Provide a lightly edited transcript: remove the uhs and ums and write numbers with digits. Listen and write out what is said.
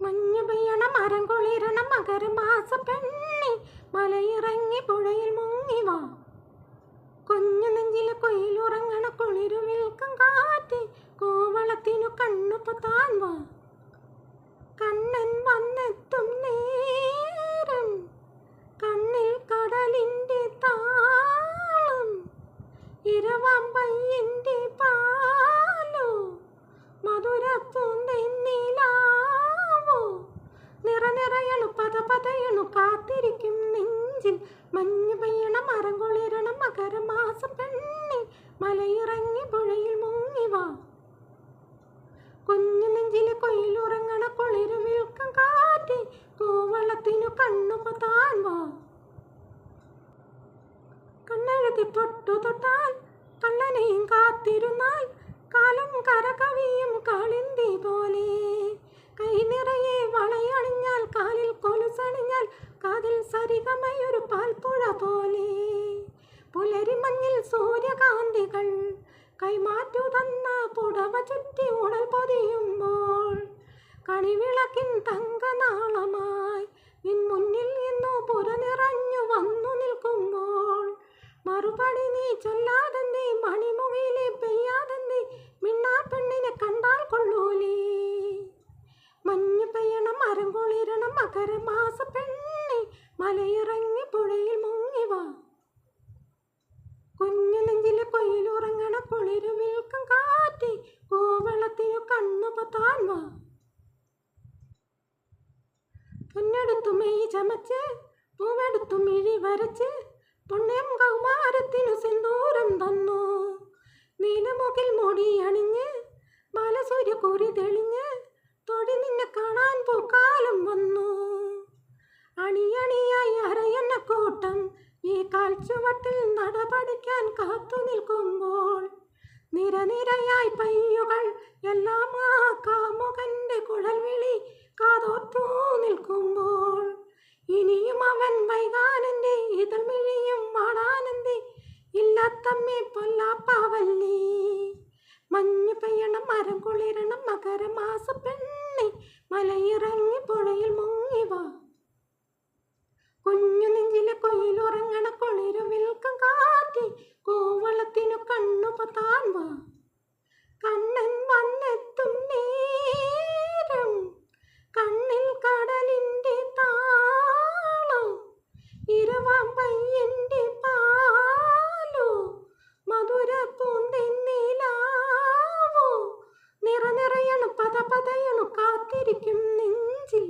മഞ്ഞു പെയ്യണം മരം കുളിരണം മകരമാസ പെണ്ണി മലയിറങ്ങി പുഴയിൽ മുങ്ങി വാ. കുഞ്ഞു നെഞ്ചിലെ കൊയിലുറങ്ങണ കുളിരു വിൽക്കും കാറ്റ് കോവളത്തിനു കണ്ണു പൊത്താൻ വാ. കണ്ണൻ വന്നെത്തും നേരം കണ്ണിൽ കടലിൻ്റെ താളം ഇരവാം പയ്യൻ്റെ പാലോ മധുരപ്പൂന്തെന്നിലാവോ നിറനിറയണു പതപതയണു കാത്തിരിക്കും നെഞ്ചിൽ. മഞ്ഞു പെയ്യണം മരം കുളിരണം മകരമാസ പെണ്ണി മലയിറങ്ങി പുഴയിൽ മുങ്ങി വാ. കുഞ്ഞു നെഞ്ചിലെ കൊയിലുറങ്ങണ കുളിരു വിൽക്കും കാറ്റ് കോവളത്തിനു കണ്ണു പൊത്താൻ വാ. കണ്ണെഴുതി പൊട്ടു തൊട്ടാൽ കള്ളനെയും കാത്തിരുന്നാൽ കാലം കരകവിയും കാളിന്തി പോലെ. കൈ നിറയെ വളയണിഞ്ഞാൽ കാലിൽ കൊലുസണിഞ്ഞാൽ കാതിൽ സരിഗമയൊരു പാൽപ്പുഴ പോലെ. പുലരിമഞ്ഞിൽ സൂര്യകാന്തികൾ കൈമാറ്റു തന്ന പുടവ ചുറ്റി ഉടൽ പൊതിയുമ്പോൾ കണിവിളക്കിൻ തങ്കനാളമായി നിൻ മുന്നിൽ ഇന്നു പുറനിറഞ്ഞു വന്നു നിൽക്കുമ്പോൾ മറുപടി നീ ചൊല്ലാതെന്തേ മണിമുകിലെ പെയ്യാതെന്തേ മിണ്ണാ പെണ്ണിനെ കണ്ടാൽ കൊള്ളൂലേ. മഞ്ഞു പെയ്യണം മരം കുളിരണം മകരമാസ പെണ്ണി മലയിറങ്ങി പുഴയിൽ മുങ്ങി വാ. കുഞ്ഞു നെഞ്ചിലെ കൊയിലുറങ്ങണ കുളിരു വിൽക്കും കാറ്റ് കോവളത്തിനു കണ്ണു പൊത്താൻ വാ. പൊന്നെടുത്തു മെയ് ചമച്ച് പൂവെടുത്തു മിഴി വരച്ച് പുണ്യം കൗമാരത്തിനു സിന്ദൂരം തന്നു. നീലമുകിൽ മുടി അണിഞ്ഞ് ബാലസൂര്യ കുറി തെളിഞ്ഞ് തൊടി നിന്നെ കാണാൻ പൂക്കാലം വന്നു. അണിയണിയായി അരയന്ന കൂട്ടം ഈ കാൽച്ചുവട്ടിൽ നടപടിക്കാൻ കാത്തു നിൽക്കുമ്പോൾ നിരനിരയായി പയ്യുകൾ എല്ലാം ആ കാമുകന്റെ കുഴൽവിളി കാതോർത്തു നിൽക്കുമ്പോൾ ഇനിയും അവൻ വൈകാനന്റെ ഇതൾ മിഴിയും വാടാനന്റെ ഇല്ലാത്തമ്മേ പൊല്ലാപ്പാവല്ലി. മഞ്ഞു പെയ്യണം മരം കുളിരണം മകരമാസ പെണ്ണി മലയിറങ്ങി പുഴയിൽ മുങ്ങി വാ. കുഞ്ഞു നെഞ്ചിലെ കൊയിലുറങ്ങണ കുളിരു വിൽക്കും കാറ്റ് കോവളത്തിനു കണ്ണു പൊത്താൻ വാ. കണ്ണൻ വന്നെത്തും നേരം കണ്ണിൽ കടലിൻ്റെ താളം ഇരവാം പയ്യൻ്റെ പാലോ മധുരപ്പൂന്തെന്നിലാവോ നിറനിറയണു പതപതയണു കാത്തിരിക്കും നെഞ്ചിൽ.